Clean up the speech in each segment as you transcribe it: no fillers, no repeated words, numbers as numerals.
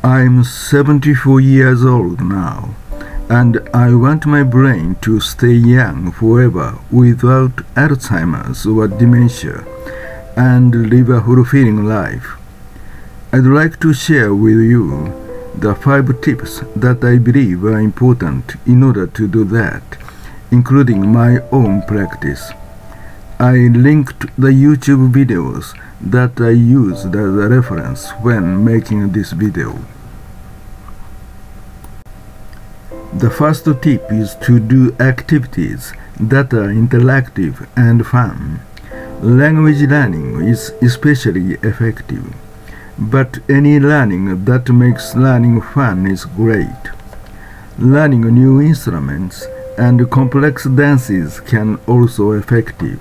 I'm 74 years old now, and I want my brain to stay young forever without Alzheimer's or dementia, and live a fulfilling life. I'd like to share with you the 5 tips that I believe are important in order to do that, including my own practice. I linked the YouTube videos that I used as a reference when making this video. The first tip is to do activities that are interactive and fun. Language learning is especially effective, but any learning that makes learning fun is great. Learning new instruments and complex dances can also be effective.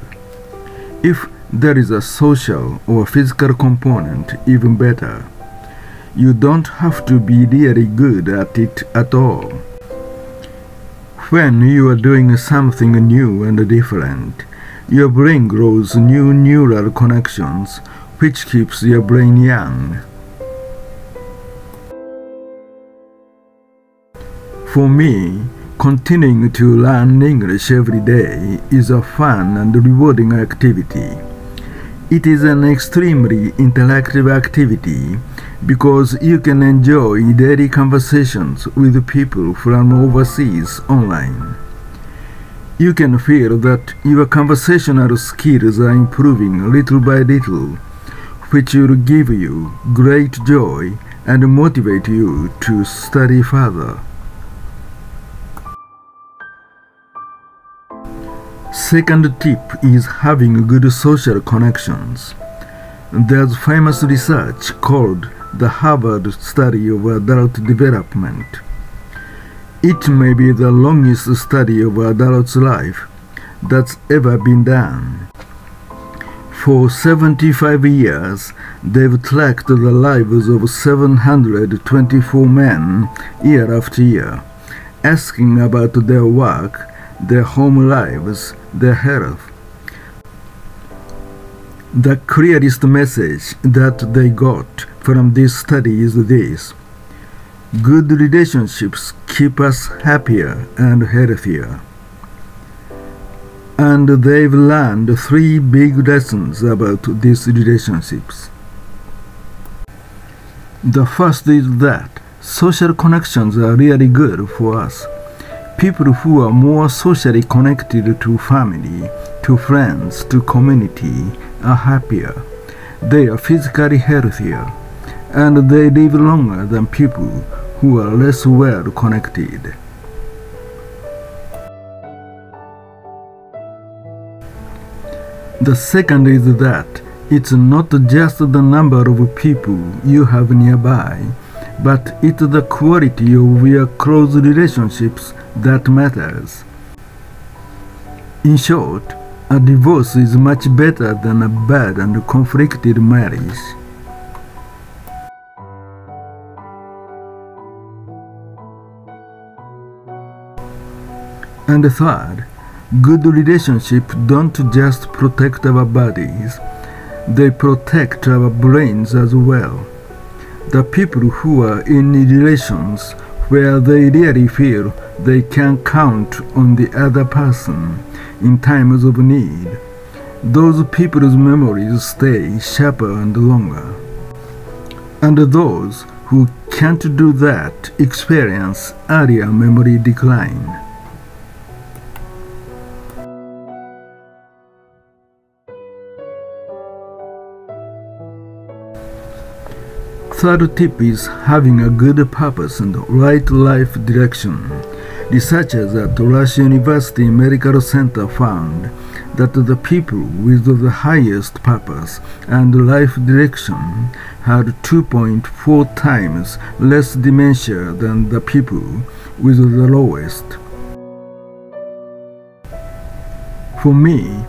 If there is a social or physical component, even better. You don't have to be really good at it at all. When you are doing something new and different, your brain grows new neural connections, which keeps your brain young. For me, continuing to learn English every day is a fun and rewarding activity. It is an extremely interactive activity because you can enjoy daily conversations with people from overseas online. You can feel that your conversational skills are improving little by little, which will give you great joy and motivate you to study further. Second tip is having good social connections. There's famous research called the Harvard Study of Adult Development. It may be the longest study of adults' life that's ever been done. For 75 years, they've tracked the lives of 724 men year after year, asking about their work, their home lives, their health. The clearest message that they got from this study is this: good relationships keep us happier and healthier. And they've learned 3 big lessons about these relationships. The first is that social connections are really good for us. People who are more socially connected to family, to friends, to community are happier. They are physically healthier, and they live longer than people who are less well connected. The second is that it's not just the number of people you have nearby, but it's the quality of your close relationships that matters. In short, a divorce is much better than a bad and conflicted marriage. And third, good relationships don't just protect our bodies, they protect our brains as well. The people who are in relations where they really feel they can count on the other person in times of need, those people's memories stay sharper and longer. And those who can't do that experience earlier memory decline. Third tip is having a good purpose and right life direction. Researchers at Rush University Medical Center found that the people with the highest purpose and life direction had 2.4 times less dementia than the people with the lowest. For me,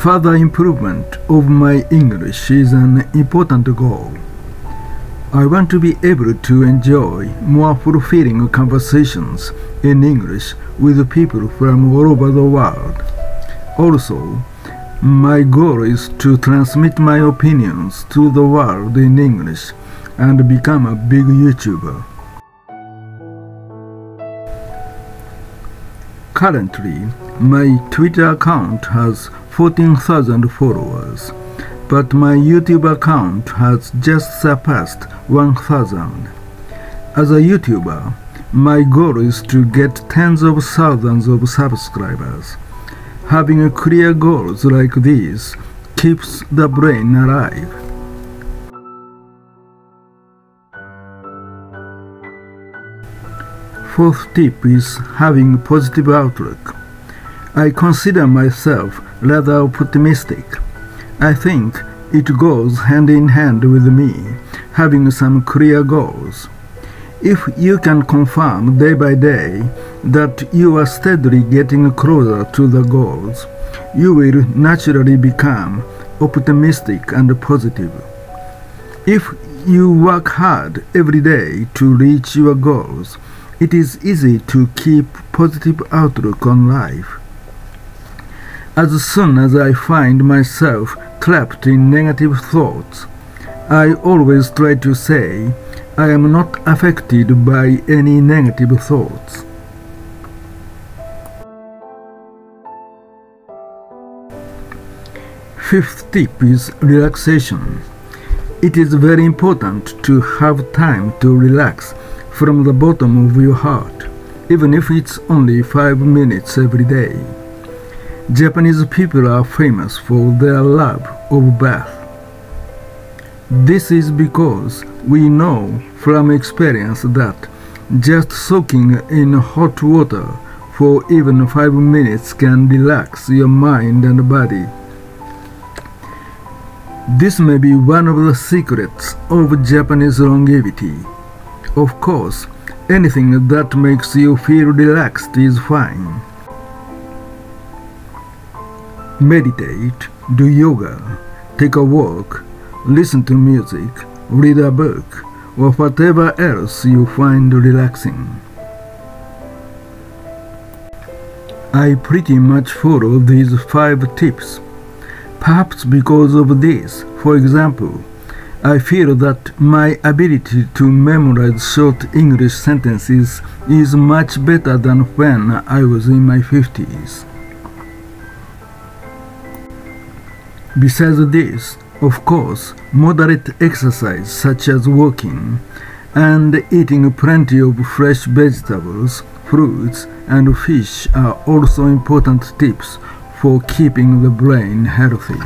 further improvement of my English is an important goal. I want to be able to enjoy more fulfilling conversations in English with people from all over the world. Also, my goal is to transmit my opinions to the world in English and become a big YouTuber. Currently, my Twitter account has 14,000 followers, but my YouTube account has just surpassed 1,000. As a YouTuber, my goal is to get tens of thousands of subscribers. Having clear goals like these keeps the brain alive. Fourth tip is having positive outlook. I consider myself rather optimistic. I think it goes hand in hand with me having some clear goals. If you can confirm day by day that you are steadily getting closer to the goals, you will naturally become optimistic and positive. If you work hard every day to reach your goals, it is easy to keep positive outlook on life. As soon as I find myself trapped in negative thoughts, I always try to say, I am not affected by any negative thoughts. Fifth tip is relaxation. It is very important to have time to relax from the bottom of your heart, even if it's only 5 minutes every day. Japanese people are famous for their love of bath. This is because we know from experience that just soaking in hot water for even 5 minutes can relax your mind and body. This may be one of the secrets of Japanese longevity. Of course, anything that makes you feel relaxed is fine. Meditate, do yoga, take a walk, listen to music, read a book, or whatever else you find relaxing. I pretty much follow these 5 tips. Perhaps because of this, for example, I feel that my ability to memorize short English sentences is much better than when I was in my 50s. Besides this, of course, moderate exercise such as walking and eating plenty of fresh vegetables, fruits, and fish are also important tips for keeping the brain healthy.